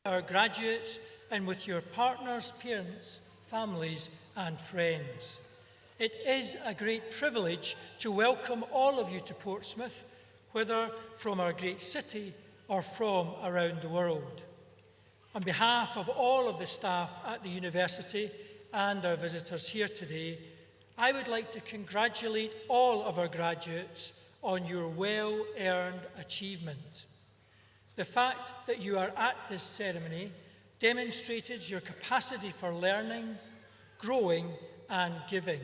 our graduates and with your partners, parents, families and friends. It is a great privilege to welcome all of you to Portsmouth, whether from our great city or from around the world. On behalf of all of the staff at the university and our visitors here today, I would like to congratulate all of our graduates on your well-earned achievement. The fact that you are at this ceremony demonstrated your capacity for learning, growing and giving.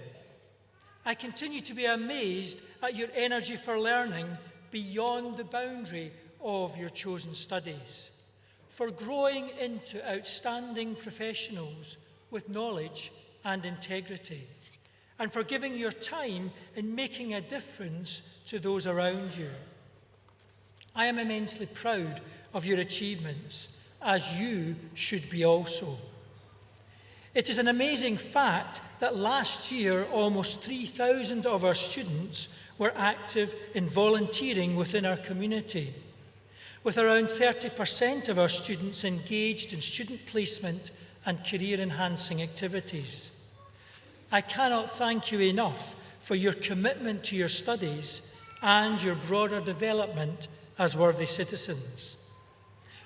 I continue to be amazed at your energy for learning beyond the boundary of your chosen studies, for growing into outstanding professionals with knowledge and integrity, and for giving your time in making a difference to those around you. I am immensely proud of your achievements, as you should be also. It is an amazing fact that last year almost 3,000 of our students were active in volunteering within our community, with around 30% of our students engaged in student placement and career-enhancing activities. I cannot thank you enough for your commitment to your studies and your broader development as worthy citizens.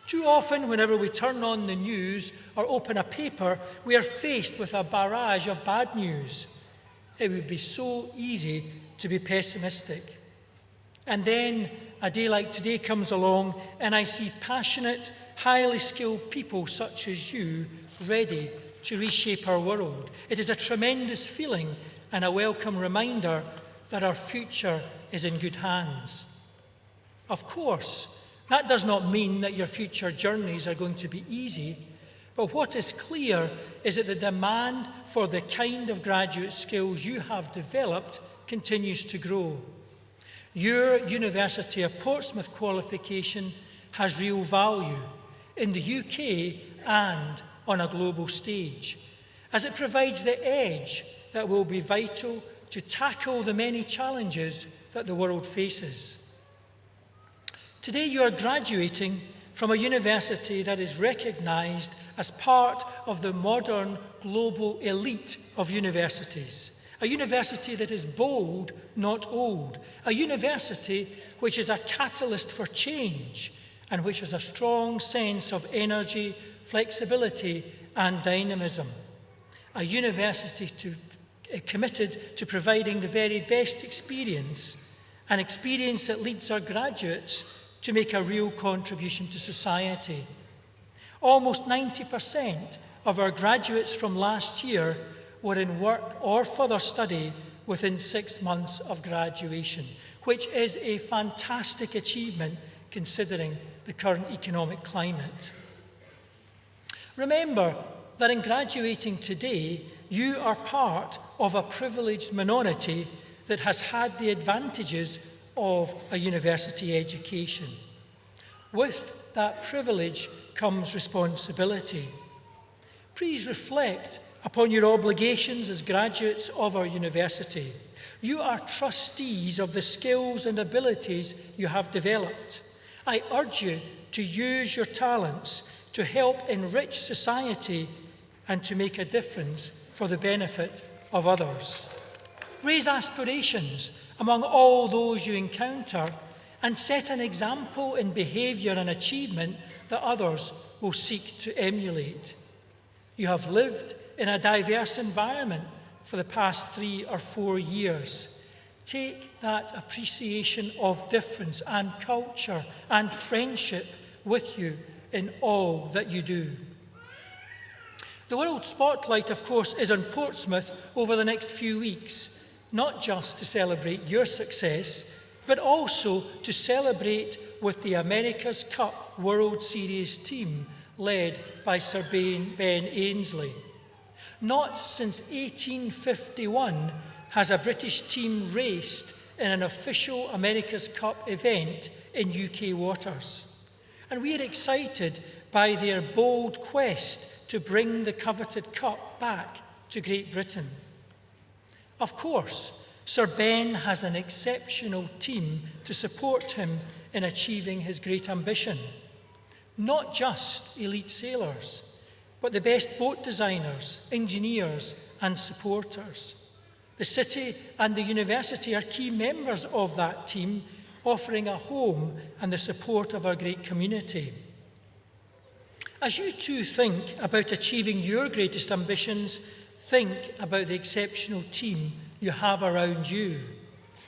Too often, whenever we turn on the news or open a paper, we are faced with a barrage of bad news. It would be so easy to be pessimistic. And then a day like today comes along and I see passionate, highly skilled people such as you ready to reshape our world. It is a tremendous feeling and a welcome reminder that our future is in good hands. Of course, that does not mean that your future journeys are going to be easy, but what is clear is that the demand for the kind of graduate skills you have developed continues to grow. Your University of Portsmouth qualification has real value in the UK and on a global stage, as it provides the edge that will be vital to tackle the many challenges that the world faces. Today you are graduating from a university that is recognised as part of the modern global elite of universities, a university that is bold, not old, a university which is a catalyst for change and which has a strong sense of energy, flexibility and dynamism, a university committed to providing the very best experience, an experience that leads our graduates to make a real contribution to society. Almost 90% of our graduates from last year were in work or further study within 6 months of graduation, which is a fantastic achievement considering the current economic climate. Remember that in graduating today, you are part of a privileged minority that has had the advantages of a university education. With that privilege comes responsibility. Please reflect upon your obligations as graduates of our university. You are trustees of the skills and abilities you have developed. I urge you to use your talents to help enrich society and to make a difference for the benefit of others. Raise aspirations among all those you encounter and set an example in behaviour and achievement that others will seek to emulate. You have lived in a diverse environment for the past 3 or 4 years. Take that appreciation of difference and culture and friendship with you in all that you do. The world spotlight, of course, is on Portsmouth over the next few weeks, not just to celebrate your success, but also to celebrate with the America's Cup World Series team led by Sir Ben Ainslie. Not since 1851 has a British team raced in an official America's Cup event in UK waters. And we are excited by their bold quest to bring the coveted cup back to Great Britain. Of course, Sir Ben has an exceptional team to support him in achieving his great ambition. Not just elite sailors, but the best boat designers, engineers, and supporters. The city and the university are key members of that team, offering a home and the support of our great community. As you too think about achieving your greatest ambitions, think about the exceptional team you have around you.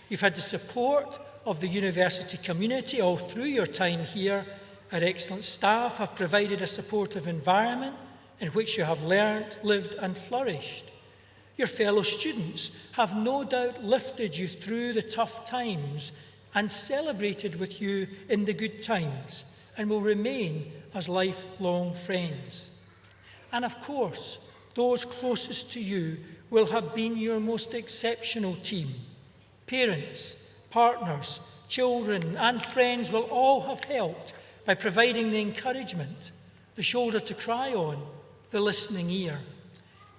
You've had the support of the university community all through your time here. Our excellent staff have provided a supportive environment in which you have learned, lived, and flourished. Your fellow students have no doubt lifted you through the tough times and celebrated with you in the good times, and will remain as lifelong friends. And of course, those closest to you will have been your most exceptional team. Parents, partners, children, and friends will all have helped by providing the encouragement, the shoulder to cry on, the listening ear.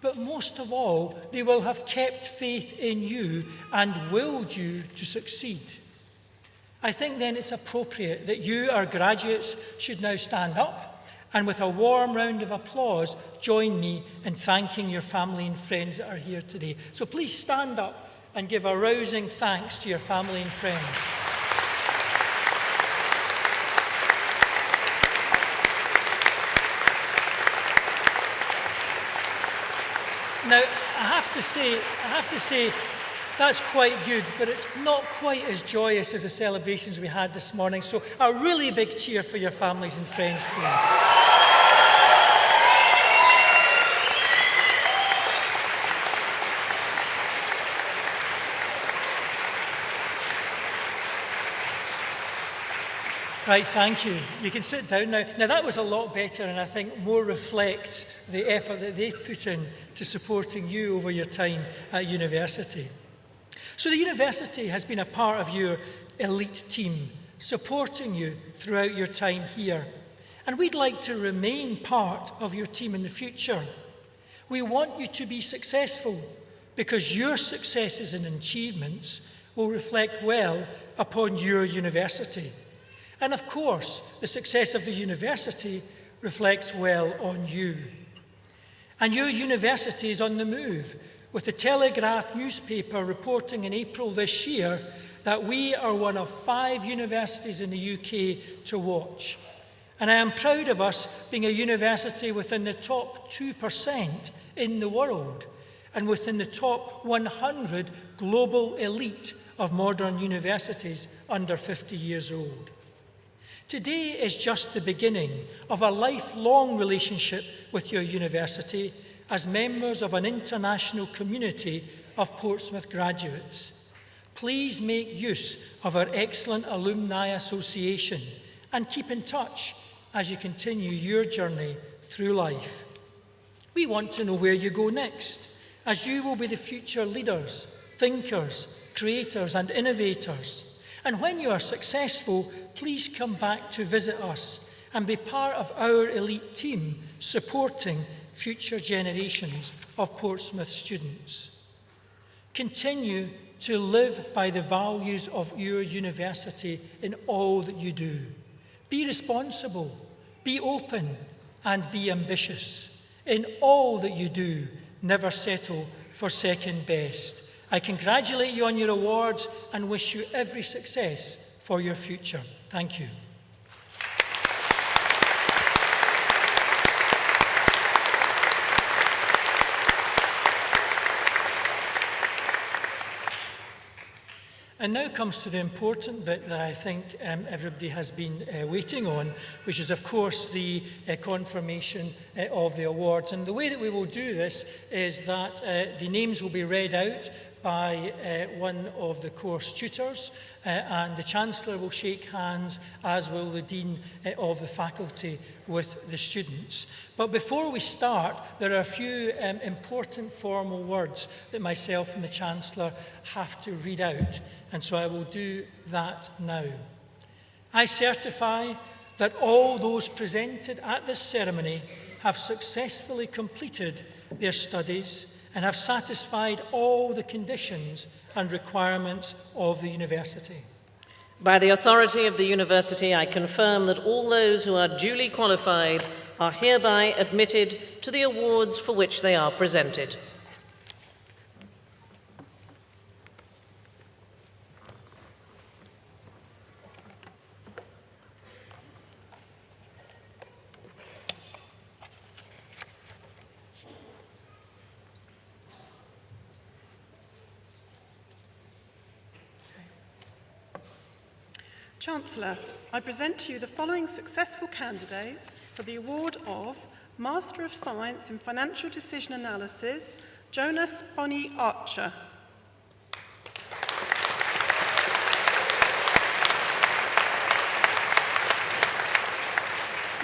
But most of all, they will have kept faith in you and willed you to succeed. I think then it's appropriate that you, our graduates, should now stand up and with a warm round of applause, join me in thanking your family and friends that are here today. So please stand up and give a rousing thanks to your family and friends. Now, I have to say, that's quite good, but it's not quite as joyous as the celebrations we had this morning. So a really big cheer for your families and friends, please. Right, thank you. You can sit down now. Now that was a lot better, and I think more reflects the effort that they've put in to supporting you over your time at university. So the university has been a part of your elite team, supporting you throughout your time here. And we'd like to remain part of your team in the future. We want you to be successful because your successes and achievements will reflect well upon your university. And of course, the success of the university reflects well on you. And your university is on the move, with the Telegraph newspaper reporting in April this year that we are one of 5 universities in the UK to watch. And I am proud of us being a university within the top 2% in the world and within the top 100 global elite of modern universities under 50 years old. Today is just the beginning of a lifelong relationship with your university as members of an international community of Portsmouth graduates. Please make use of our excellent Alumni Association and keep in touch as you continue your journey through life. We want to know where you go next, as you will be the future leaders, thinkers, creators, and innovators. And when you are successful, please come back to visit us and be part of our elite team supporting future generations of Portsmouth students. Continue to live by the values of your university in all that you do. Be responsible, be open, and be ambitious. In all that you do, never settle for second best. I congratulate you on your awards and wish you every success for your future. Thank you. And now comes to the important bit that I think everybody has been waiting on, which is, of course, the confirmation of the awards. And the way that we will do this is that the names will be read out by one of the course tutors, and the Chancellor will shake hands, as will the Dean of the faculty, with the students. But before we start, there are a few important formal words that myself and the Chancellor have to read out, and so I will do that now. I certify that all those presented at this ceremony have successfully completed their studies and have satisfied all the conditions and requirements of the university. By the authority of the University, I confirm that all those who are duly qualified are hereby admitted to the awards for which they are presented. Chancellor, I present to you the following successful candidates for the award of Master of Science in Financial Decision Analysis, Jonas Bonnie Archer.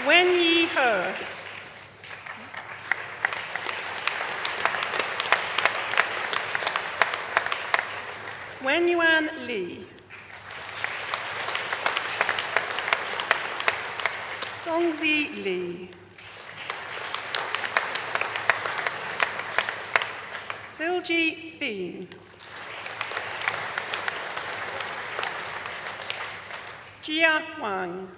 Wen Yi He. Wen Yuan Li. Songzi Li. Silji Sveen. Jia Wang.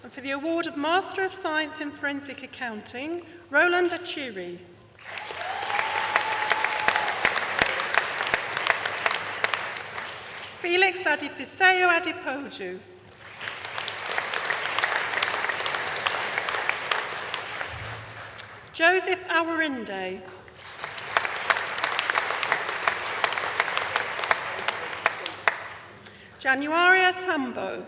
And for the award of Master of Science in Forensic Accounting, Roland Achiri. Felix Adifiseo Adipoju. Joseph Awarinde. Januaria Sambo.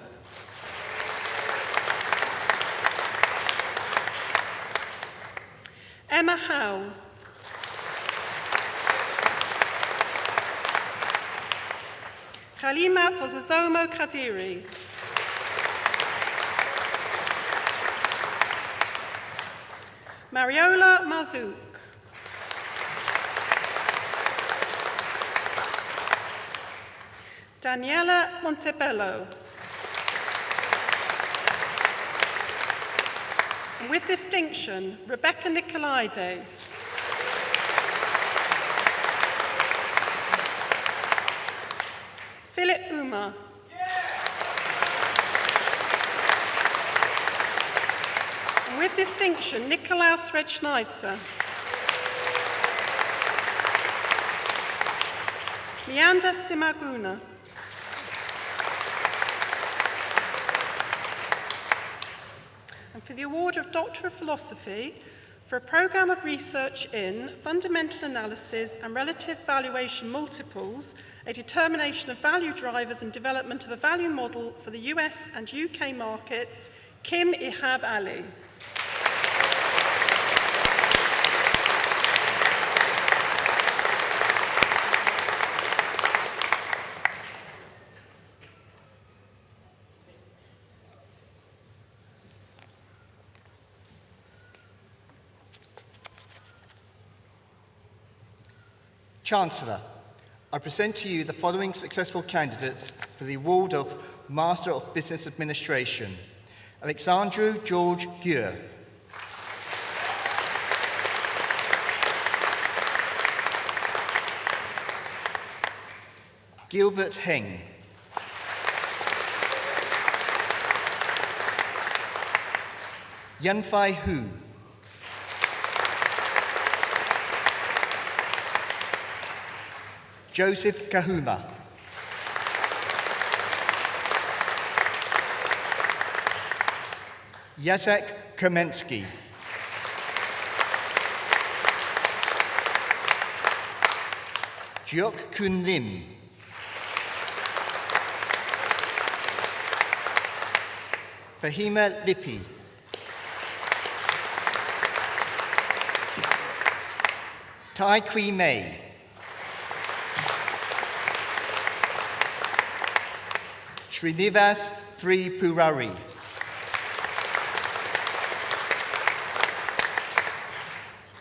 Emma Howe. Khalimat Ozozomo Kadiri. Mariola Mazouk. Daniela Montebello. And with distinction, Rebecca Nicolaides. Philip Uma. And with distinction, Nikolaus Redschneitzer. Leander Simaguna. And for the award of Doctor of Philosophy, for a programme of research in fundamental analysis and relative valuation multiples, a determination of value drivers and development of a value model for the US and UK markets, Kim Ihab Ali. Chancellor, I present to you the following successful candidates for the award of Master of Business Administration. Alexandru George Gure. Gilbert Heng. Yanfei Hu. Joseph Kahuma. Jacek Kamensky. Jiok Kun Lim. Fahima Lippi. Tai Kui Mei. Srinivas Tripurari.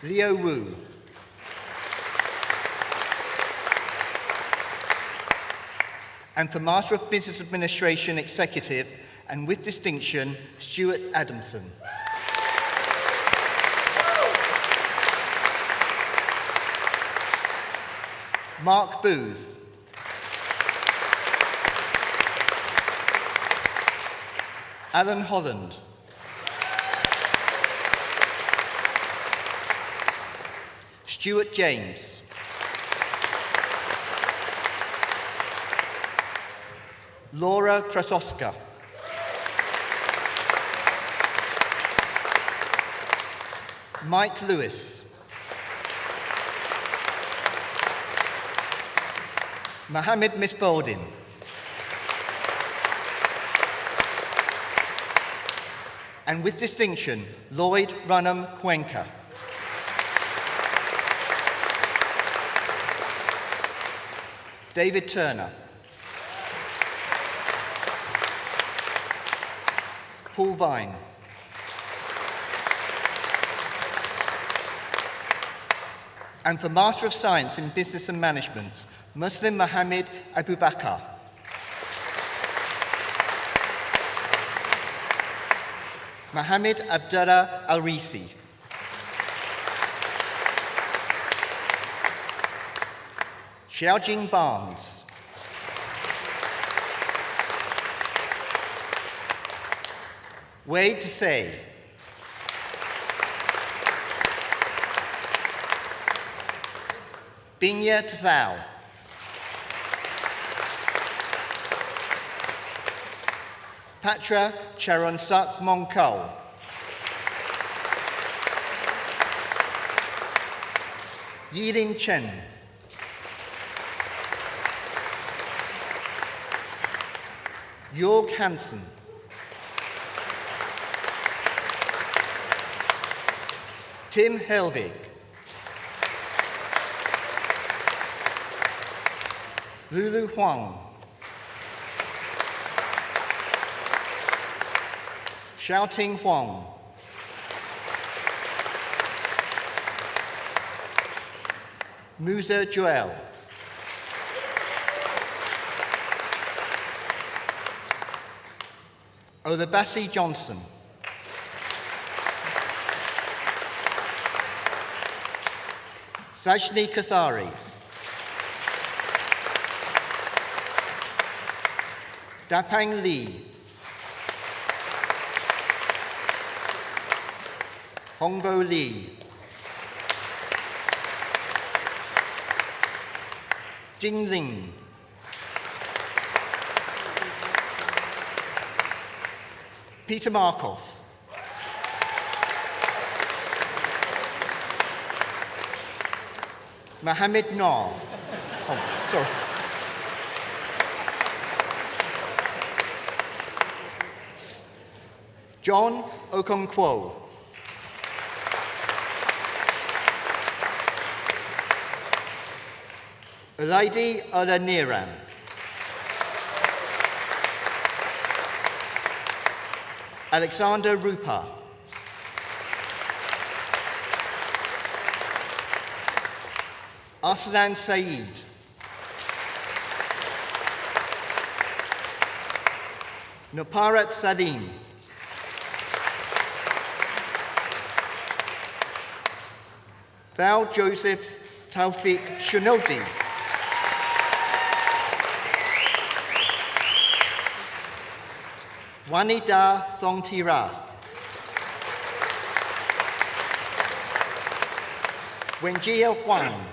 Leo Wu. And for Master of Business Administration Executive, and with distinction, Stuart Adamson. Mark Booth. Alan Holland. Stuart James. Laura Krasoska. Mike Lewis. Mohammed Misbouldin. And with distinction, Lloyd Runham Cuenca. David Turner. Paul Vine. And for Master of Science in Business and Management, Muslim Mohammed Abu Bakr. Mohammed Abdullah Al-Risi. Xiaojing Barnes. Wade Tsay. Binya Tzao. Patra Charonsak Monkol. Yilin Chen. Jorg Hansen. Tim Helvig. Lulu Huang. Xiaoting Huang. Musa Joel. Olabasi Johnson. Sajni Kathari. Dapang Lee. Hongbo Lee. Jing Ling. Peter Markov. Mohammed Noor. Oh, sorry. John Okonkwo. Olaide Olaniran. Alexander Rupa. Arslan Saeed. Nuparat Salim. Val Joseph Taufik Shanodi. Wanida Thongtira. Wenjia Huang.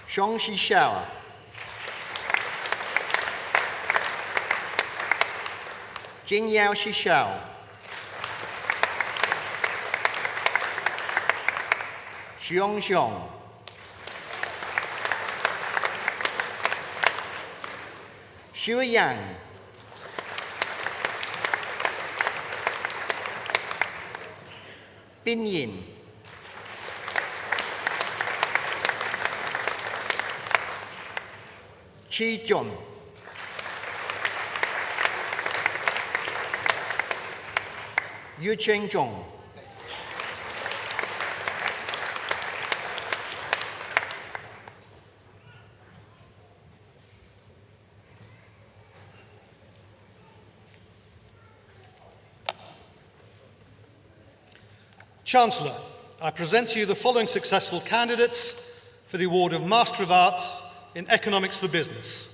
Zhongxi Xiao. Jingyao Xixiao. Xiong Xiong. Xue Yang. Bin Yin. Chi Jun. Yu Cheng Zhong. Chancellor, I present to you the following successful candidates for the award of Master of Arts in Economics for Business.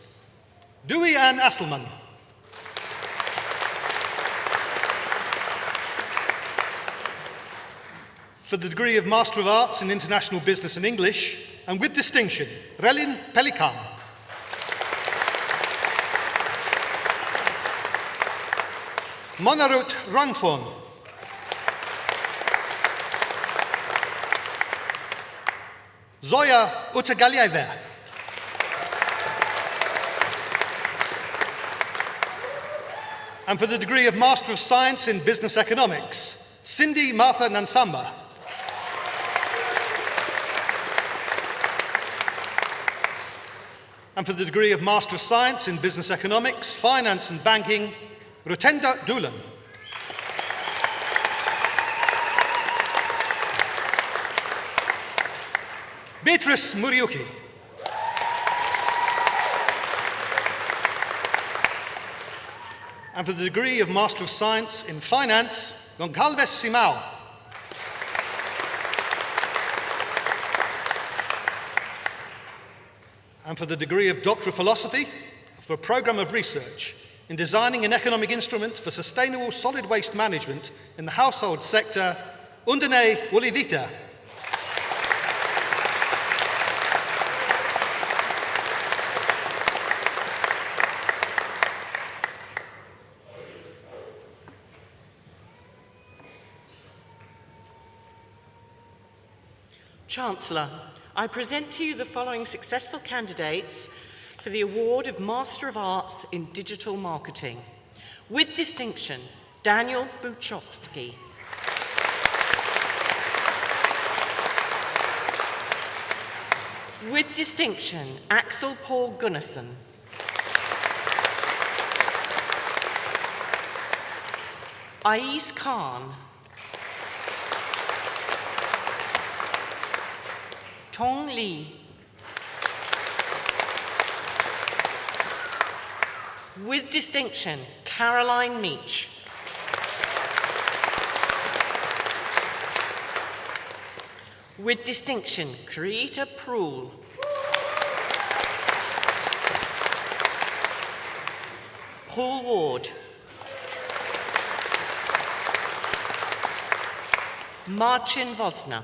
Dewey Ann Asselman. For the degree of Master of Arts in International Business and English, and with distinction, Relin Pelikan. Monarut Rangfon. Zoya Utagalieva. And for the degree of Master of Science in Business Economics, Cindy Martha Nansamba. And for the degree of Master of Science in Business Economics, Finance and Banking, Rutenda Doolan. Beatrice Muriuki. And for the degree of Master of Science in Finance, Goncalves Simao. And for the degree of Doctor of Philosophy, for a programme of research in designing an economic instrument for sustainable solid waste management in the household sector, Undane Wolivita. Chancellor, I present to you the following successful candidates for the award of Master of Arts in Digital Marketing. With distinction, Daniel Buchowski. With distinction, Axel Paul Gunnarsson. Ais Khan. Tong Li. With distinction, Caroline Meach. With distinction, Karita Proul. Paul Ward. Marcin Wozna.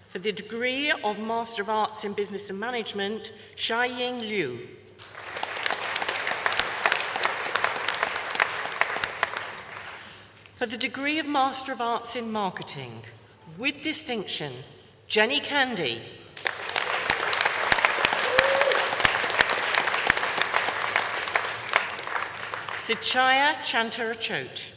For the degree of Master of Arts in Business and Management, Xiaying Liu. For the degree of Master of Arts in Marketing, with distinction, Jenny Candy. Sichaya Chantarachot.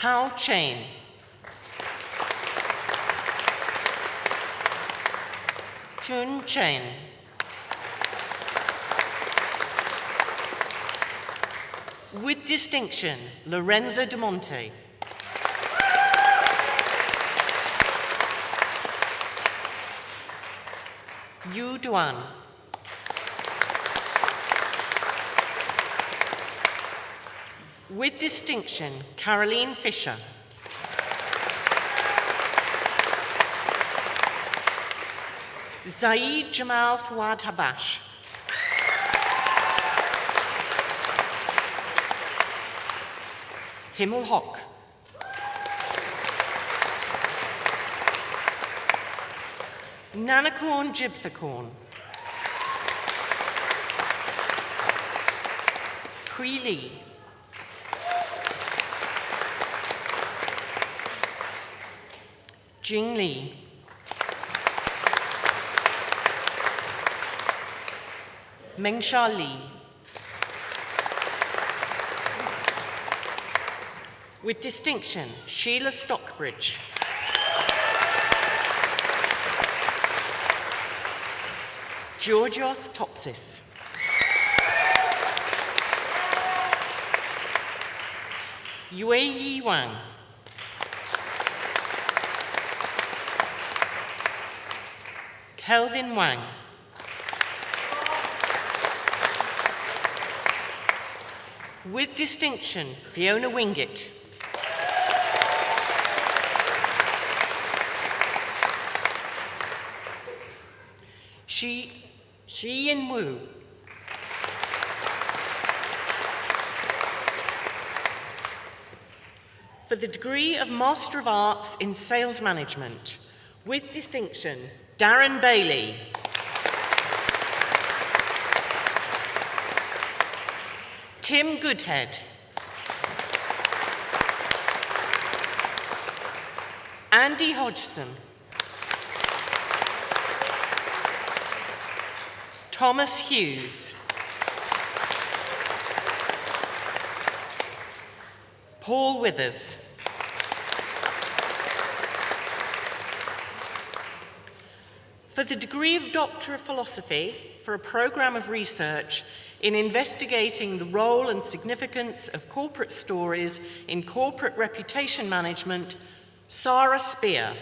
Hao Chain. Chun Chen. With distinction, Lorenzo De Monte. Yu Duan. With distinction, Caroline Fisher. Zaid Jamal Fawad Habash. Himmel Hock. Nanakorn Jibthakorn. Hui Lee. Jing Li. Mengsha Li. With distinction, Sheila Stockbridge. Georgios Topsis. Yue Wang. Kelvin Wang. With distinction, Fiona Wingett. Shi Yin Wu. For the degree of Master of Arts in Sales Management, with distinction, Darren Bailey. Tim Goodhead. Andy Hodgson. Thomas Hughes. Paul Withers. For the degree of Doctor of Philosophy for a programme of research in investigating the role and significance of corporate stories in corporate reputation management, Sarah Spear.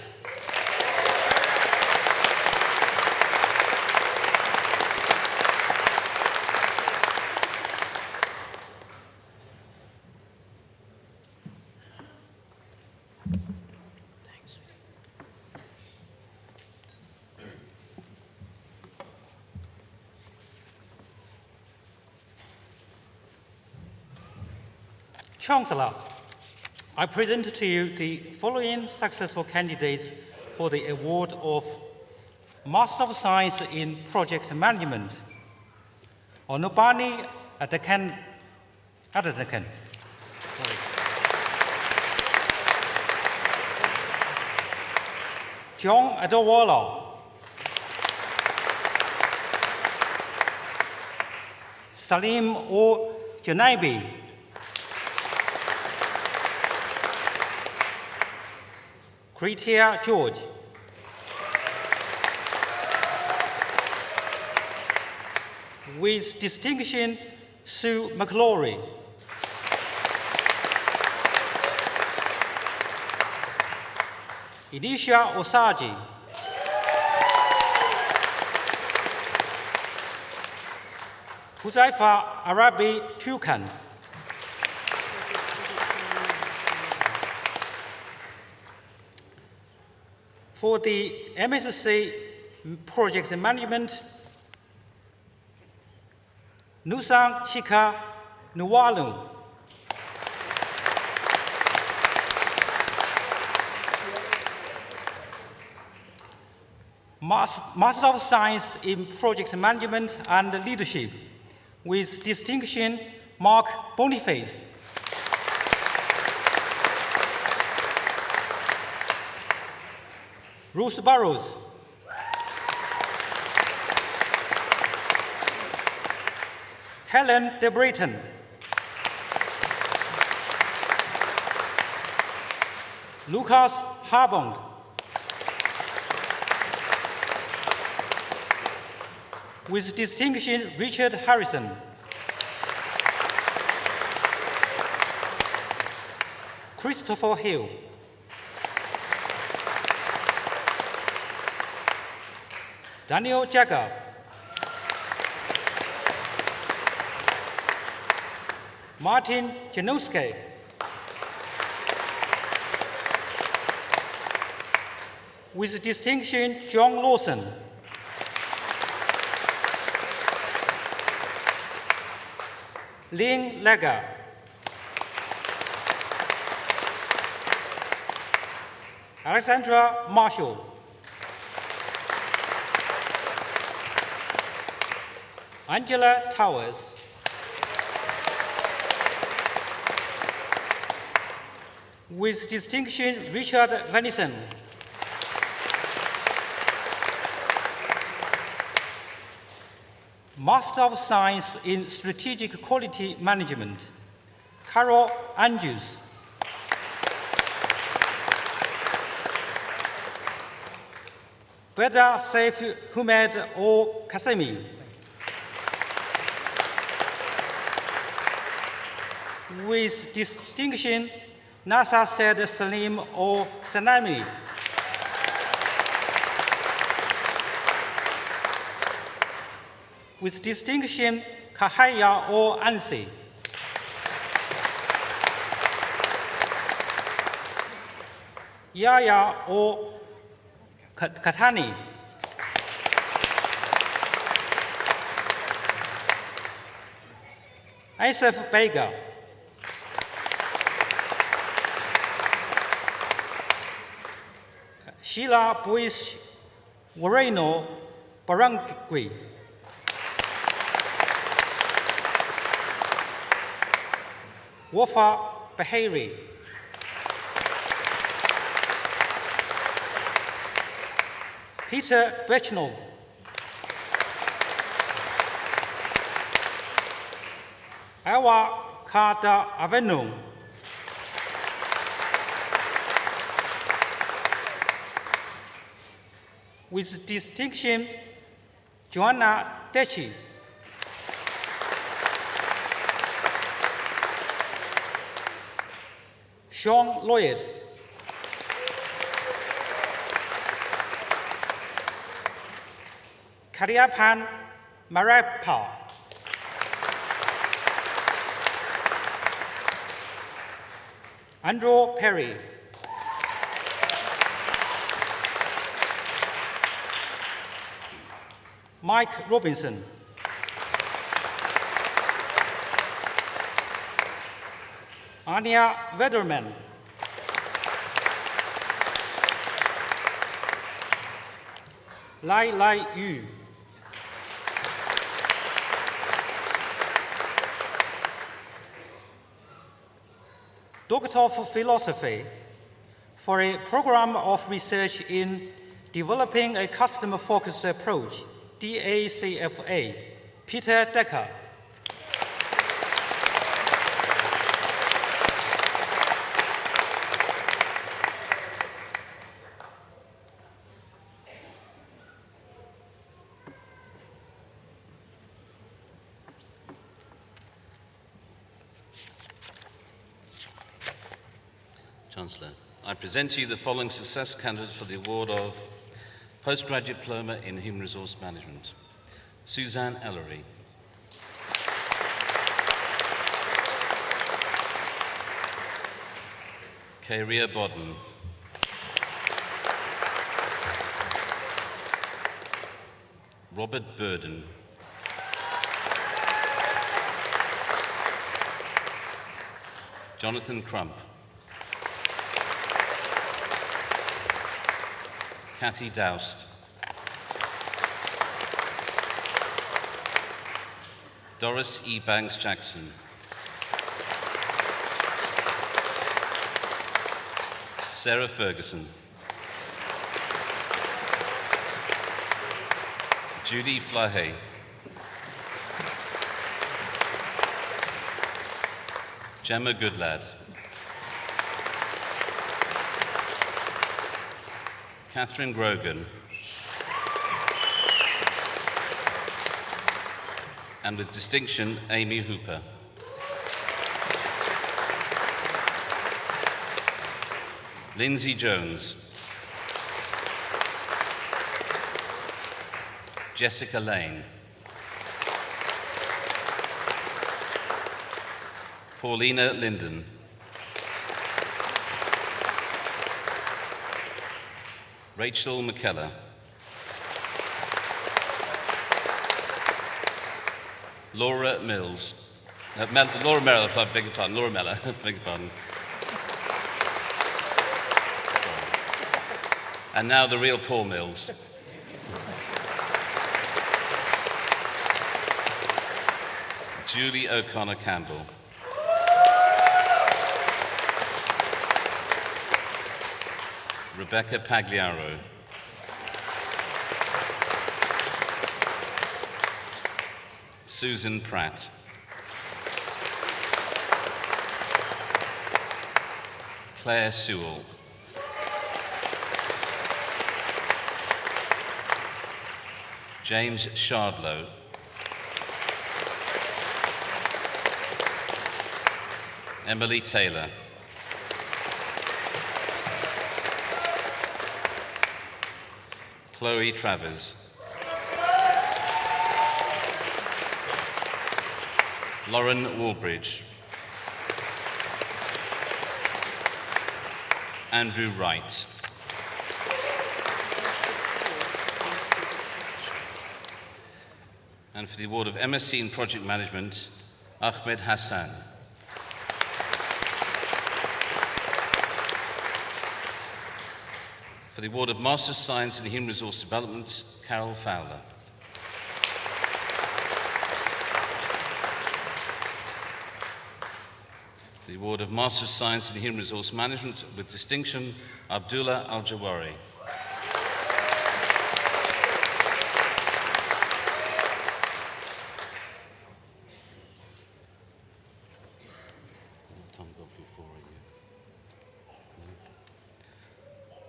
Chancellor, I present to you the following successful candidates for the award of Master of Science in Project Management. Onobani Adekan. John Adewale. Salim O. Janaibi. Kritia George. With distinction, Sue McClory. Elisha Osaji. Huzaifa Arabi Tukan. For the MSc Project Management, Nusang Chika Nuwalu. Master of Science in Project Management and Leadership, with distinction, Mark Boniface. Ruth Burrows. Helen de Brayton. Lucas Harbond. With distinction, Richard Harrison. Christopher Hill. Daniel Jagger. Martin Janowski. With distinction, John Lawson. Lynn Legger. Alexandra Marshall. Angela Towers. With distinction, Richard Venison. Master of Science in Strategic Quality Management, Carol Andrews. Beda Saif Humed O Kasemi. With distinction, NASA said Salim O Sanami. With distinction, Kahaya O Ansi. Yaya O. Katani, Asif Bega, Sheila Bois Moreno Barangui, Wafa Bahari, Peter Bechnov, Awa Kada Avenu, with distinction, Joanna Dechi, Sean Lloyd, Kariapan Marapa, Andrew Perry, Mike Robinson, Anya Wederman, Lai Lai Yu, Doctor of Philosophy for a program of research in developing a customer-focused approach, DACFA, Peter Decker. Chancellor, I present to you the following success candidates for the award of Postgraduate Diploma in Human Resource Management. Suzanne Ellery. Kairia Bodden. Robert Burden. Jonathan Crump. Cathy Doust. Doris E. Banks-Jackson. Sarah Ferguson. Judy Flahay. Gemma Goodlad. Catherine Grogan. And with distinction, Amy Hooper. Lindsay Jones. Jessica Lane. Paulina Linden. Rachel McKellar. Laura Mills. Laura Merrill, I beg your pardon. Laura Meller, beg your pardon. And now the real Paul Mills. Julie O'Connor Campbell. Rebecca Pagliaro. Susan Pratt. Claire Sewell. James Shardlow. Emily Taylor. Chloe Travers. Lauren Wallbridge. Andrew Wright. And for the award of MSc in Project Management, Ahmed Hassan. For the award of Master of Science in Human Resource Development, Carol Fowler. For the award of Master of Science in Human Resource Management with distinction, Abdullah Al-Jawari. Tom Godfrey, 4 are you?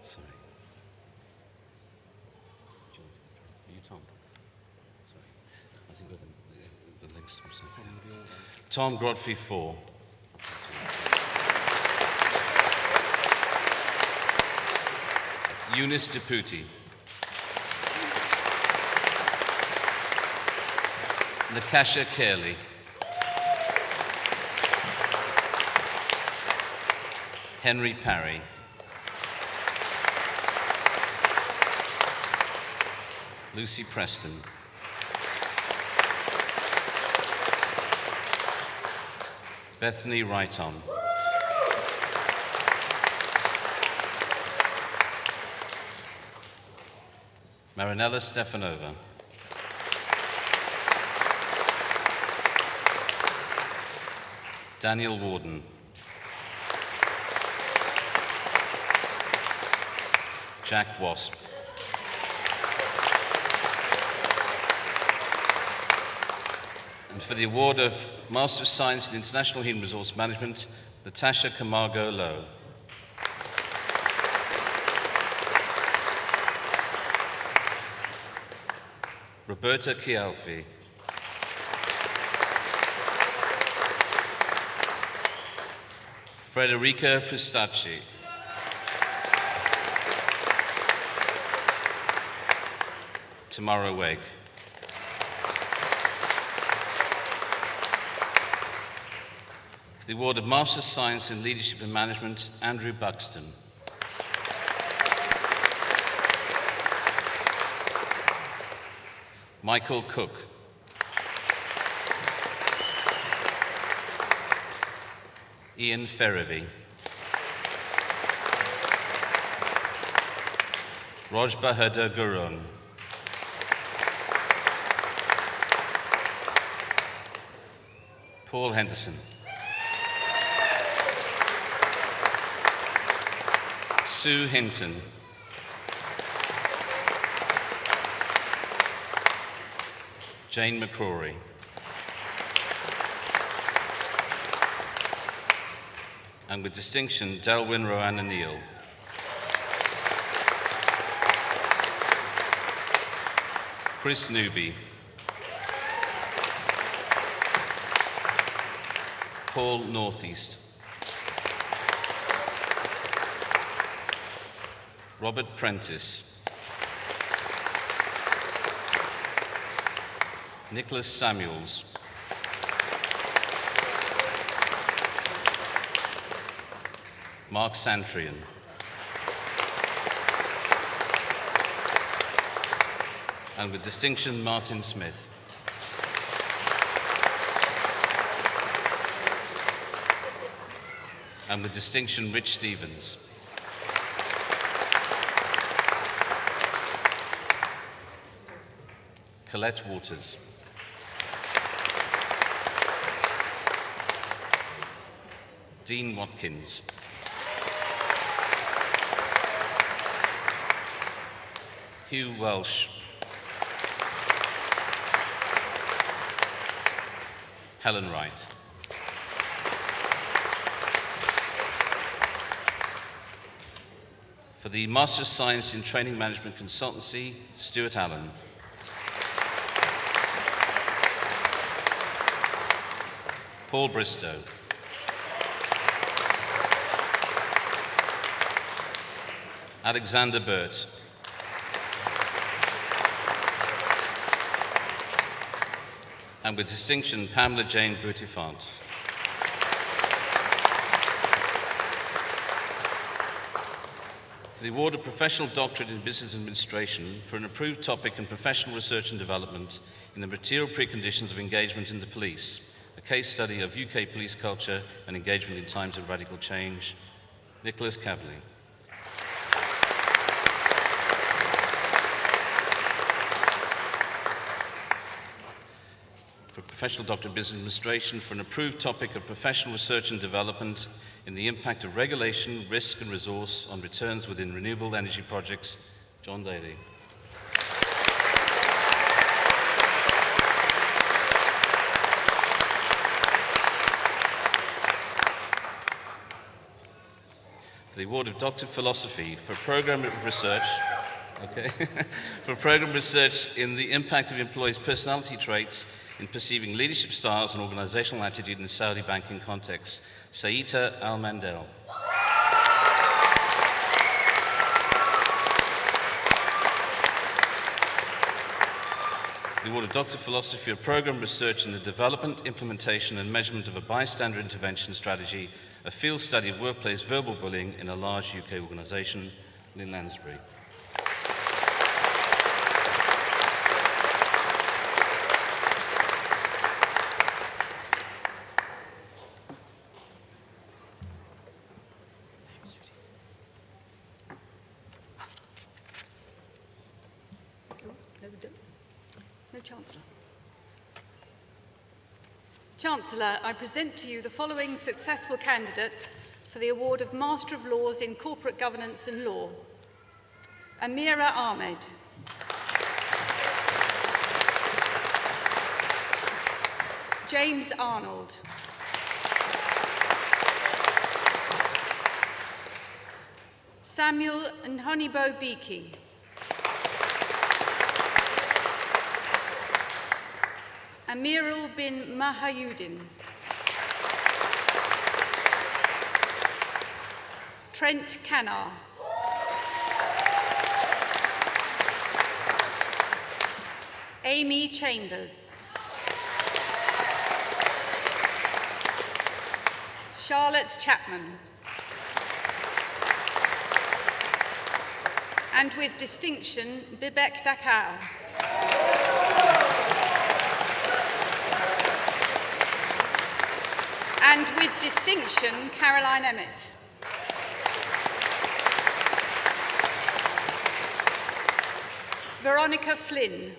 Sorry. Are you Tom? Sorry. I think the links to Tom Godfrey, 4. Eunice Deputy. Nakasha Carey. Henry Parry. Lucy Preston. Bethany Wrighton. Marinella Stefanova. Daniel Warden. Jack Wasp. And for the award of Master of Science in International Human Resource Management, Natasha Camargo Lowe. Roberta Chialfi. Frederica Fistacci. Tamara Wegg. For the award of Master of Science in Leadership and Management, Andrew Buxton. Michael Cook. Ian Ferriby. Roj Bahadur Gurung. Paul Henderson. Sue Hinton. Jane McCrory. And with distinction, Delwyn Roanna Neal. Chris Newby. Paul Northeast. Robert Prentice. Nicholas Samuels. Mark Santrian. And with distinction, Martin Smith. And with distinction, Rich Stevens. Colette Waters. Dean Watkins. Hugh Welsh. Helen Wright. For the Master of Science in Training Management Consultancy, Stuart Allen. Paul Bristow. Alexander Burt. And with distinction, Pamela Jane Brutifant. for the award of Professional Doctorate in Business Administration for an approved topic in professional research and development in the material preconditions of engagement in the police, a case study of UK police culture and engagement in times of radical change, Nicholas Cavalier. For Professional Doctorate in Business Administration for an approved topic of professional research and development in the impact of regulation, risk and resource on returns within renewable energy projects, John Daly. For the award of Doctor of Philosophy for a program of research, for a program of research in the impact of employees' personality traits in perceiving leadership styles and organizational attitude in the Saudi banking context, Saita Al-Mandel. The award of Doctor of Philosophy of Program Research in the Development, Implementation and Measurement of a Bystander Intervention Strategy, a field study of workplace verbal bullying in a large UK organisation, Lynn Lansbury. No Chancellor. Chancellor, I present to you the following successful candidates for the award of Master of Laws in Corporate Governance and Law. Amira Ahmed. James Arnold. Samuel Nhonibo Biki. Amirul bin Mahayuddin. Trent Cannar. Amy Chambers. Charlotte Chapman. And with distinction, Bibek Dakar. And with distinction, Caroline Emmett. Veronica Flynn.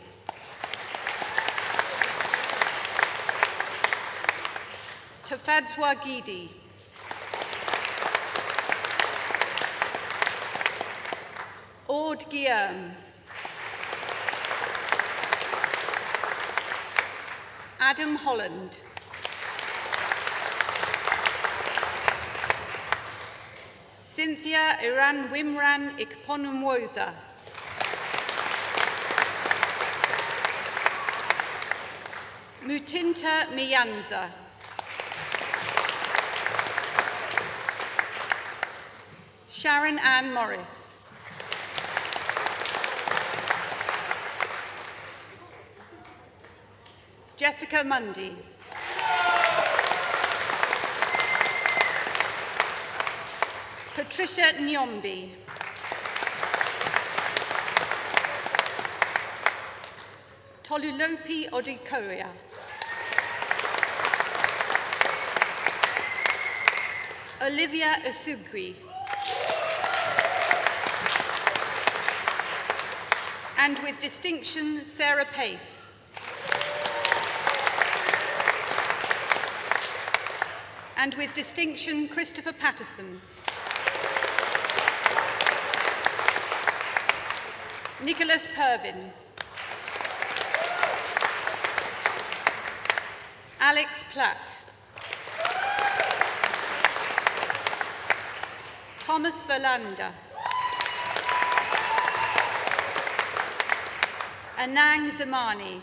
Tafadzwa Gidi. Aude Guillaume. Adam Holland. Cynthia Iran Wimran Ikponumwoza. Mutinta Miyanza. Sharon Ann Morris. Jessica Mundy. Patricia Nyombi. Tolulope Odikoya. Olivia Asugui. And with distinction, Sarah Pace. And with distinction, Christopher Patterson. Nicholas Purvin. Alex Platt. Thomas Verlander. Anang Zamani.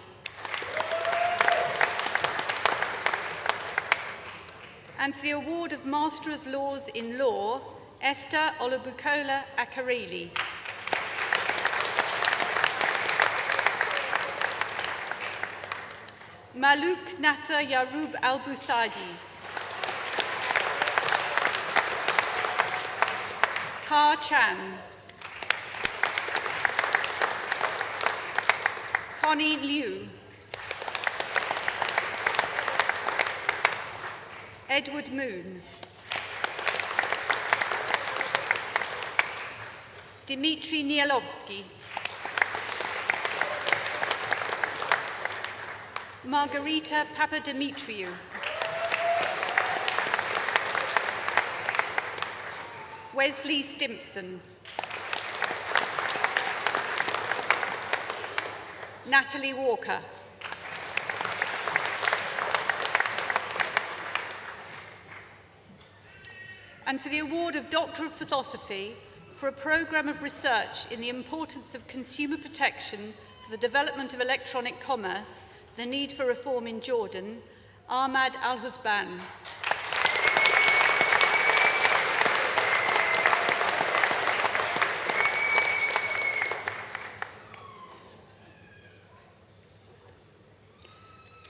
And for the award of Master of Laws in Law, Esther Olubukola Akarili. Maluk Nasser Yarub Al-Busaidi. Ka Chan. Connie Liu. Edward Moon. Dmitry Nielovsky. Margarita Papadimitriou. Wesley Stimpson. Natalie Walker. And for the award of Doctor of Philosophy for a programme of research in the importance of consumer protection for the development of electronic commerce, the need for reform in Jordan, Ahmad Al-Husban.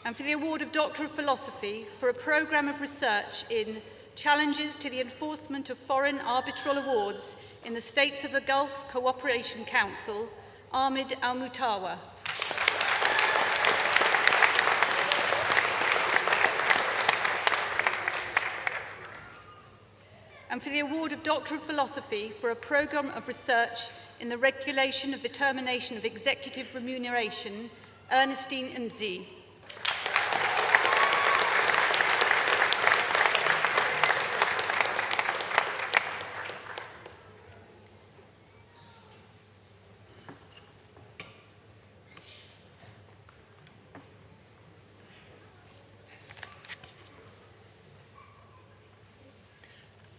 And for the award of Doctor of Philosophy for a programme of research in challenges to the enforcement of foreign arbitral awards in the States of the Gulf Cooperation Council, Ahmed Al-Mutawa. And for the award of Doctor of Philosophy for a programme of research in the regulation of the termination of executive remuneration, Ernestine Nzi.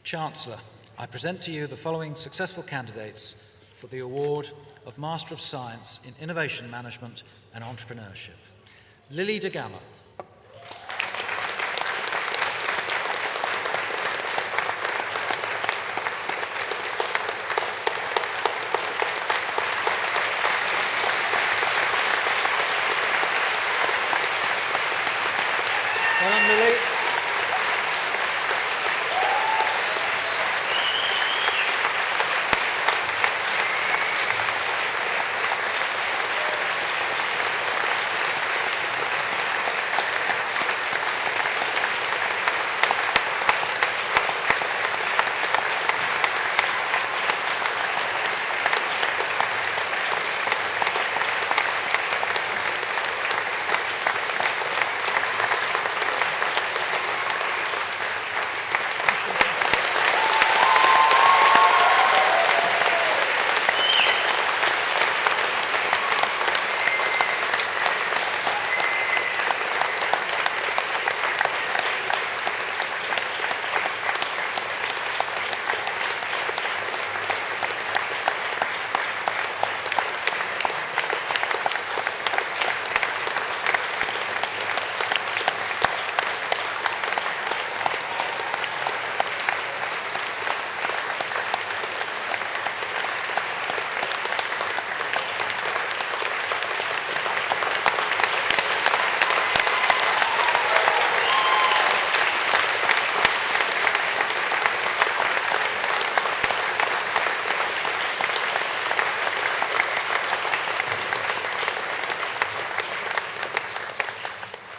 Chancellor, I present to you the following successful candidates for the award of Master of Science in Innovation Management and Entrepreneurship. Lily de Gamma. Well done, Lily.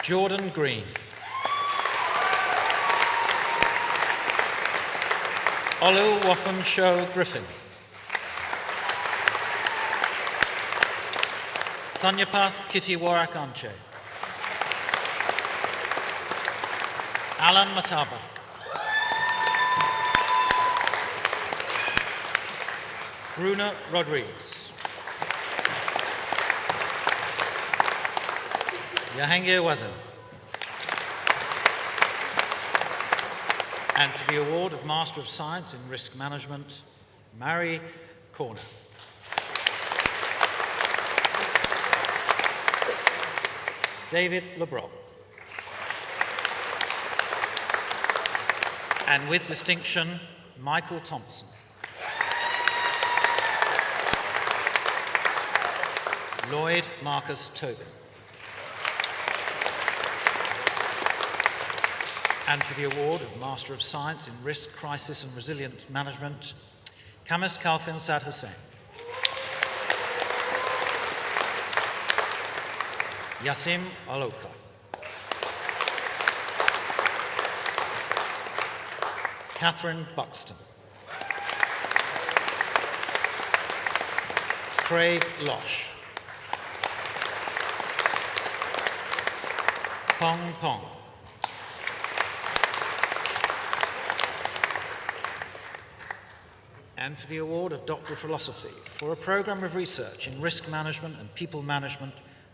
Jordan Green. Olu Wapham Griffin. Thunyapath Kitty Warak Anche. Alan Mataba. Bruna Rodriguez. Jahangir Wazan. And for the award of Master of Science in Risk Management, Mary Corner. David LeBron. And with distinction, Michael Thompson. Lloyd Marcus Tobin. And for the award of Master of Science in Risk, Crisis and Resilient Management, Kamis Kalfin Sad Hussain. Yasim Aloka. Catherine Buxton. Craig Losh. Pong Pong. And for the award of Doctor of Philosophy for a program of research in risk management and people management,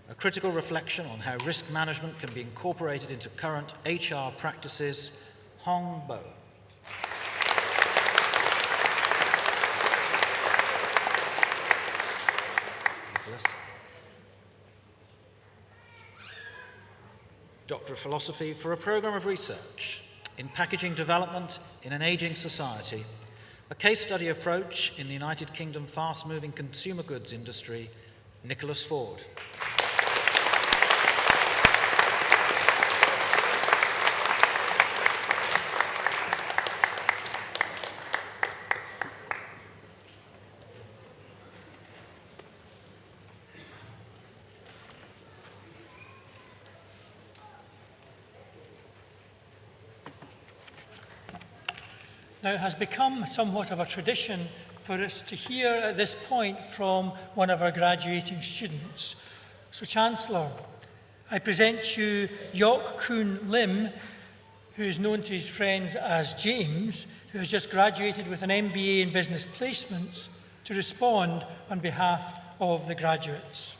a critical reflection on how risk management can be incorporated into current HR practices, Hong Bo. Doctor of Philosophy for a program of research in packaging development in an aging society, a case study approach in the United Kingdom fast-moving consumer goods industry, Nicholas Ford. Now, it has become somewhat of a tradition for us to hear at this point from one of our graduating students. So, Chancellor, I present to you Yok Koon Lim, who is known to his friends as James, who has just graduated with an MBA in Business Placements, to respond on behalf of the graduates.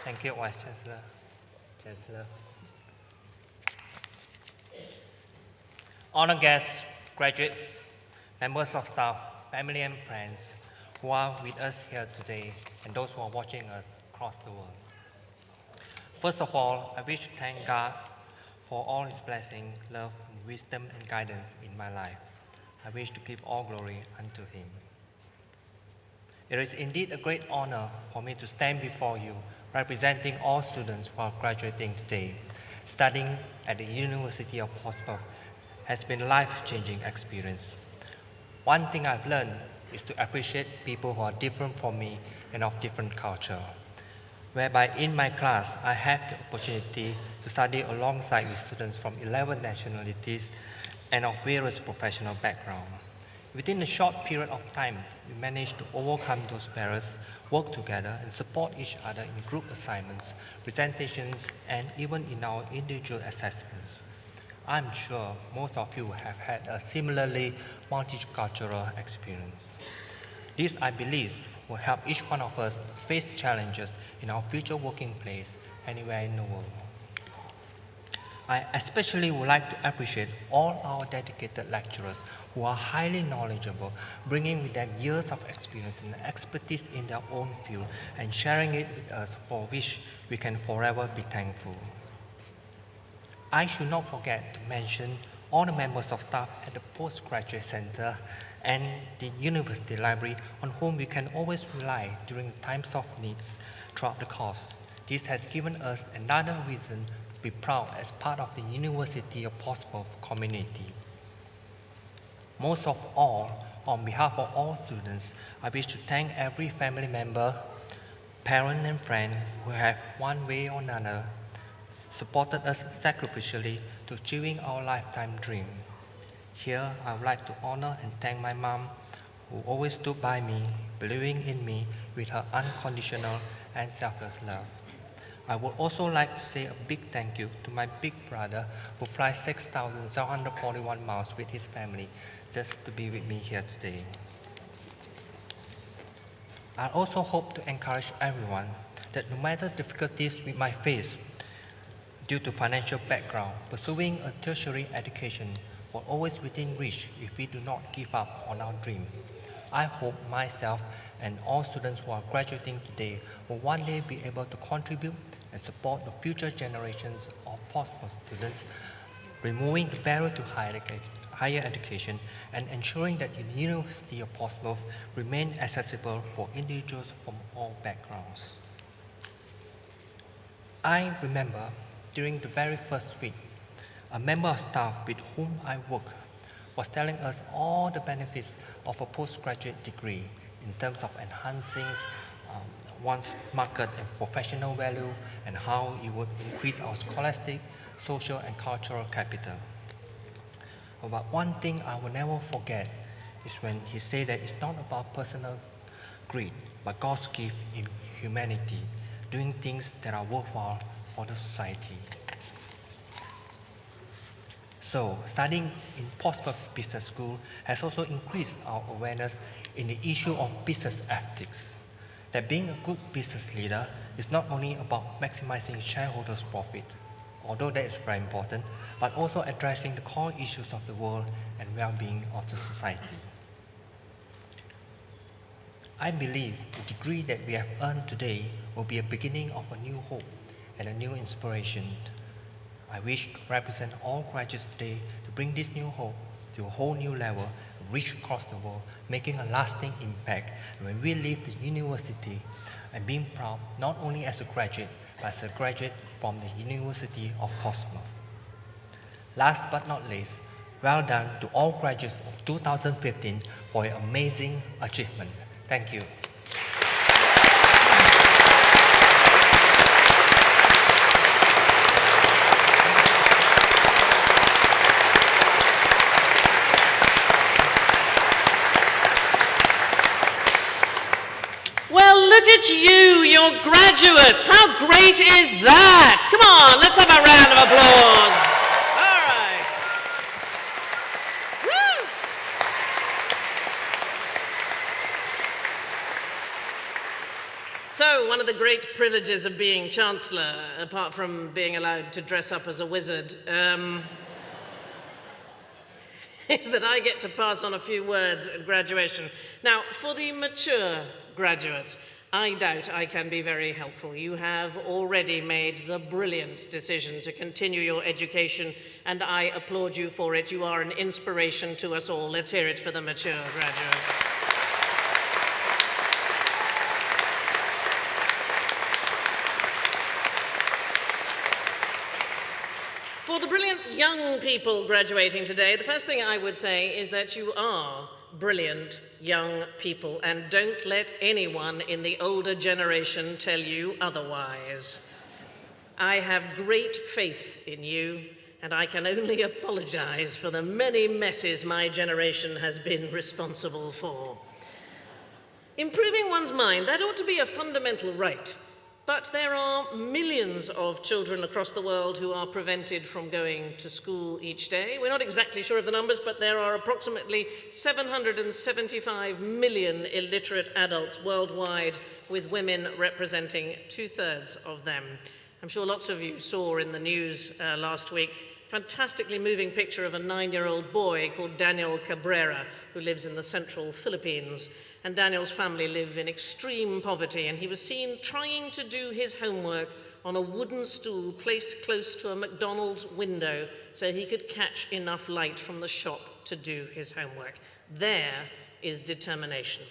Thank you, Vice Chancellor. Chancellor. Honored guests, graduates, members of staff, family and friends who are with us here today and those who are watching us across the world. First of all, I wish to thank God for all His blessing, love, wisdom and guidance in my life. I wish to give all glory unto Him. It is indeed a great honor for me to stand before you representing all students who are graduating today. Studying at the University of Portsmouth has been a life-changing experience. One thing I've learned is to appreciate people who are different from me and of different culture, whereby in my class I had the opportunity to study alongside with students from 11 nationalities and of various professional backgrounds. Within a short period of time, we managed to overcome those barriers, work together, and support each other in group assignments, presentations, and even in our individual assessments. I'm sure most of you have had a similarly multicultural experience. This, I believe, will help each one of us face challenges in our future working place anywhere in the world. I especially would like to appreciate all our dedicated lecturers who are highly knowledgeable, bringing with them years of experience and expertise in their own field and sharing it with us, for which we can forever be thankful. I should not forget to mention all the members of staff at the Postgraduate Center and the University Library on whom we can always rely during times of needs throughout the course. This has given us another reason to be proud as part of the University of Portsmouth community. Most of all, on behalf of all students, I wish to thank every family member, parent and friend who have one way or another supported us sacrificially to achieving our lifetime dream. Here, I would like to honor and thank my mom, who always stood by me, believing in me with her unconditional and selfless love. I would also like to say a big thank you to my big brother, who flies 6,741 miles with his family just to be with me here today. I also hope to encourage everyone that no matter difficulties we might face due to financial background, pursuing a tertiary education will always within reach if we do not give up on our dream. I hope myself and all students who are graduating today will one day be able to contribute and support the future generations of Portsmouth students, removing the barrier to higher education and ensuring that the University of Portsmouth remain accessible for individuals from all backgrounds. I remember during the very first week, a member of staff with whom I work was telling us all the benefits of a postgraduate degree in terms of enhancing one's market and professional value and how it would increase our scholastic, social and cultural capital. But one thing I will never forget is when he said that it's not about personal greed, but God's gift in humanity, doing things that are worthwhile for the society. So, studying in Portsmouth Business School has also increased our awareness in the issue of business ethics. That being a good business leader is not only about maximizing shareholders' profit, although that is very important, but also addressing the core issues of the world and well-being of the society. I believe the degree that we have earned today will be a beginning of a new hope and a new inspiration. I wish to represent all graduates today to bring this new hope to a whole new level, reach across the world, making a lasting impact. And when we leave the university, I'm being proud not only as a graduate, but as a graduate from the University of Portsmouth. Last but not least, well done to all graduates of 2015 for your amazing achievement. Thank you. Well, look at you, you're graduates. How great is that? Come on, let's have a round of applause. All right. Woo! So, one of the great privileges of being Chancellor, apart from being allowed to dress up as a wizard, is that I get to pass on a few words at graduation. Now, for the mature graduates, I doubt I can be very helpful. You have already made the brilliant decision to continue your education, and I applaud you for it. You are an inspiration to us all. Let's hear it for the mature graduates. For the brilliant young people graduating today, the first thing I would say is that you are brilliant young people, and don't let anyone in the older generation tell you otherwise. I have great faith in you, and I can only apologize for the many messes my generation has been responsible for. Improving one's mind, that ought to be a fundamental right. But there are millions of children across the world who are prevented from going to school each day. We're not exactly sure of the numbers, but there are approximately 775 million illiterate adults worldwide, with women representing 2/3 of them. I'm sure lots of you saw in the news last week a fantastically moving picture of a 9-year-old boy called Daniel Cabrera, who lives in the central Philippines. And Daniel's family live in extreme poverty, and he was seen trying to do his homework on a wooden stool placed close to a McDonald's window so he could catch enough light from the shop to do his homework. There is determination.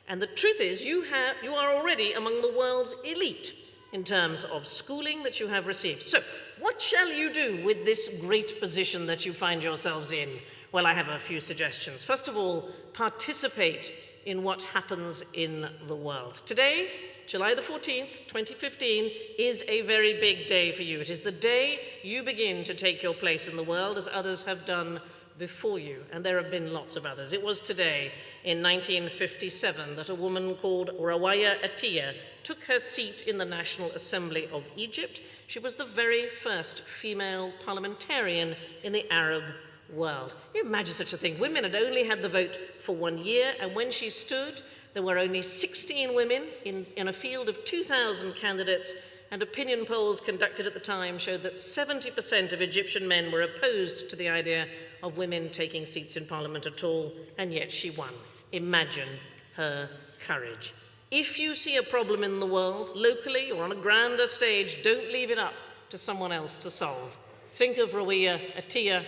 And the truth is, you are already among the world's elite in terms of schooling that you have received. So, what shall you do with this great position that you find yourselves in? Well, I have a few suggestions. First of all, participate in what happens in the world. Today, July the 14th, 2015, is a very big day for you. It is the day you begin to take your place in the world as others have done before you, and there have been lots of others. It was today, in 1957, that a woman called Rawaya Atiyah took her seat in the National Assembly of Egypt. She was the very first female parliamentarian in the Arab world. Can you imagine such a thing? Women had only had the vote for 1 year, and when she stood, there were only 16 women in a field of 2,000 candidates, and opinion polls conducted at the time showed that 70% of Egyptian men were opposed to the idea of women taking seats in parliament at all, and yet she won. Imagine her courage. If you see a problem in the world, locally or on a grander stage, don't leave it up to someone else to solve. Think of Rawaya Atiyah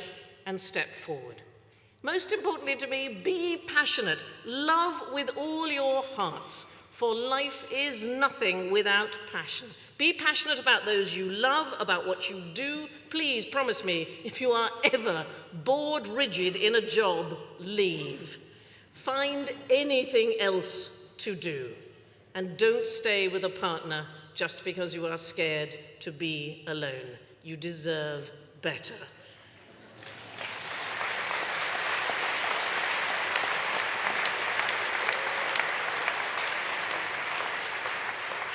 and step forward. Most importantly to me, be passionate. Love with all your hearts. for life is nothing without passion. Be passionate about those you love, about what you do. Please promise me, if you are ever bored rigid in a job, leave. Find anything else to do. And don't stay with a partner just because you are scared to be alone. You deserve better.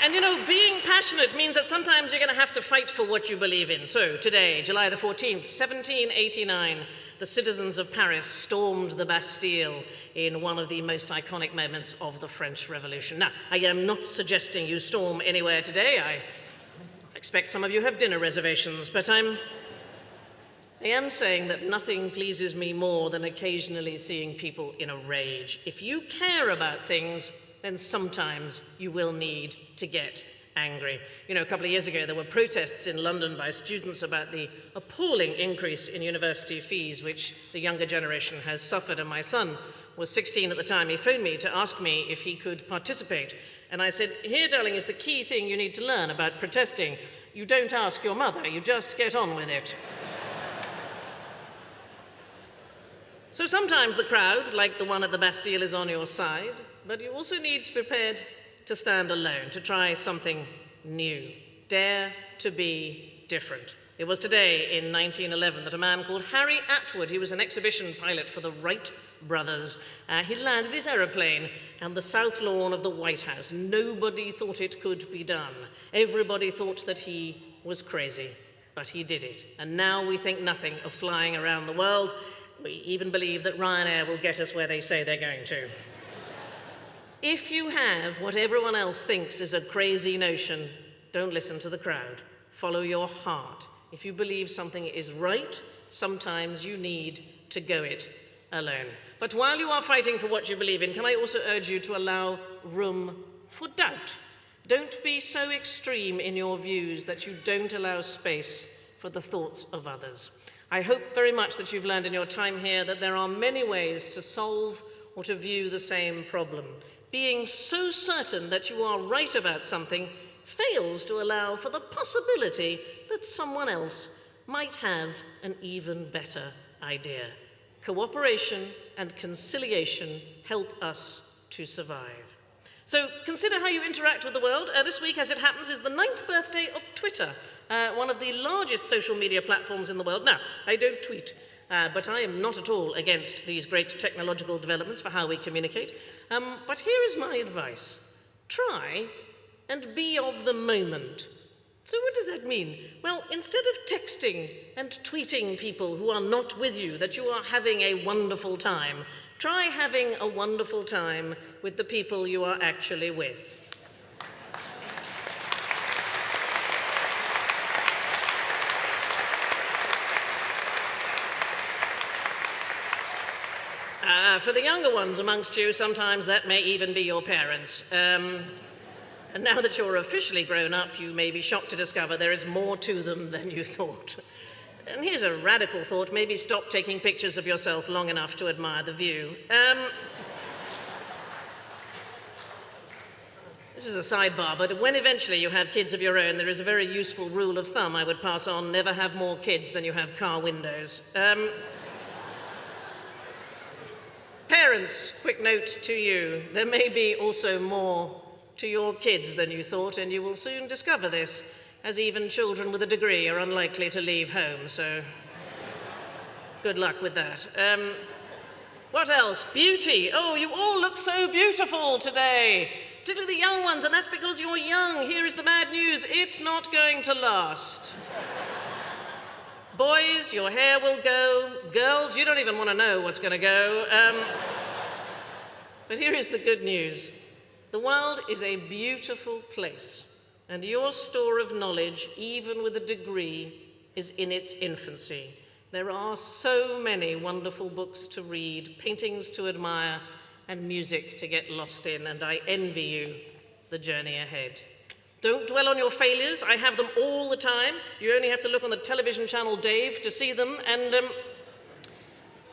And you know, being passionate means that sometimes you're going to have to fight for what you believe in. So today, July the 14th, 1789, the citizens of Paris stormed the Bastille in one of the most iconic moments of the French Revolution. Now, I am not suggesting you storm anywhere today. I expect some of you have dinner reservations, but I am saying that nothing pleases me more than occasionally seeing people in a rage. If you care about things, then sometimes you will need to get angry. You know, a couple of years ago, there were protests in London by students about the appalling increase in university fees, which the younger generation has suffered. And my son was 16 at the time. He phoned me to ask me if he could participate. And I said, here, darling, is the key thing you need to learn about protesting. You don't ask your mother, you just get on with it. So sometimes the crowd, like the one at the Bastille, is on your side, but you also need to be prepared to stand alone, to try something new. Dare to be different. It was today in 1911 that a man called Harry Atwood, he was an exhibition pilot for the Wright brothers, he landed his aeroplane on the south lawn of the White House. Nobody thought it could be done. Everybody thought that he was crazy, but he did it. And now we think nothing of flying around the world. We even believe that Ryanair will get us where they say they're going to. If you have what everyone else thinks is a crazy notion, don't listen to the crowd. Follow your heart. If you believe something is right, sometimes you need to go it alone. But while you are fighting for what you believe in, can I also urge you to allow room for doubt? Don't be so extreme in your views that you don't allow space for the thoughts of others. I hope very much that you've learned in your time here that there are many ways to solve or to view the same problem. Being so certain that you are right about something fails to allow for the possibility that someone else might have an even better idea. Cooperation and conciliation help us to survive. So consider how you interact with the world. This week, as it happens, is the 9th birthday of Twitter, one of the largest social media platforms in the world. Now, I don't tweet, but I am not at all against these great technological developments for how we communicate. But here is my advice. Try and be of the moment. So what does that mean? Well, instead of texting and tweeting people who are not with you that you are having a wonderful time, try having a wonderful time with the people you are actually with. For the younger ones amongst you, sometimes that may even be your parents. And now that you're officially grown up, you may be shocked to discover there is more to them than you thought. And here's a radical thought. Maybe stop taking pictures of yourself long enough to admire the view. This is a sidebar, but when eventually you have kids of your own, there is a very useful rule of thumb I would pass on. Never have more kids than you have car windows. Parents, quick note to you. There may be also more to your kids than you thought, and you will soon discover this, as even children with a degree are unlikely to leave home, so good luck with that. What else? Beauty. Oh, you all look so beautiful today, particularly the young ones, and that's because you're young. Here is the bad news. It's not going to last. Boys, your hair will go. Girls, you don't even want to know what's going to go. But here is the good news. The world is a beautiful place, and your store of knowledge, even with a degree, is in its infancy. There are so many wonderful books to read, paintings to admire, and music to get lost in, and I envy you the journey ahead. Don't dwell on your failures. I have them all the time. You only have to look on the television channel Dave to see them, and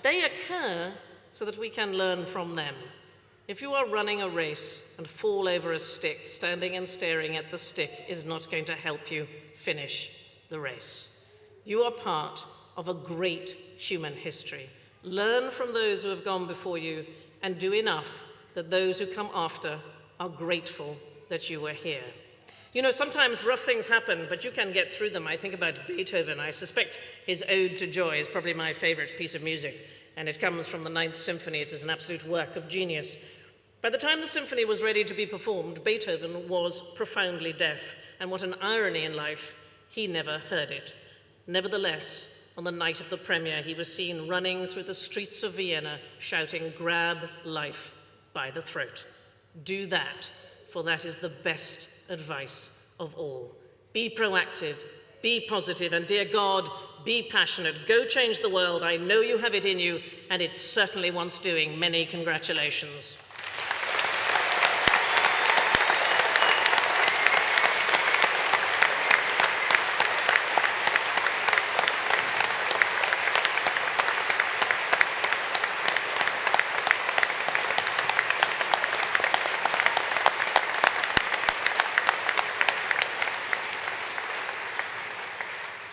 they occur so that we can learn from them. If you are running a race and fall over a stick, standing and staring at the stick is not going to help you finish the race. You are part of a great human history. Learn from those who have gone before you and do enough that those who come after are grateful that you were here. You know, sometimes rough things happen, but you can get through them. I think about Beethoven. I suspect his Ode to Joy is probably my favorite piece of music, and it comes from the Ninth Symphony. It is an absolute work of genius. By the time the symphony was ready to be performed, Beethoven was profoundly deaf, and what an irony in life, he never heard it. Nevertheless, on the night of the premiere, he was seen running through the streets of Vienna, shouting, "Grab life by the throat." Do that, for that is the best advice of all. Be proactive, be positive, and dear God, be passionate. Go change the world. I know you have it in you, and it certainly wants doing. Many congratulations.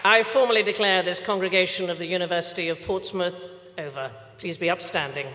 I formally declare this congregation of the University of Portsmouth over. Please be upstanding.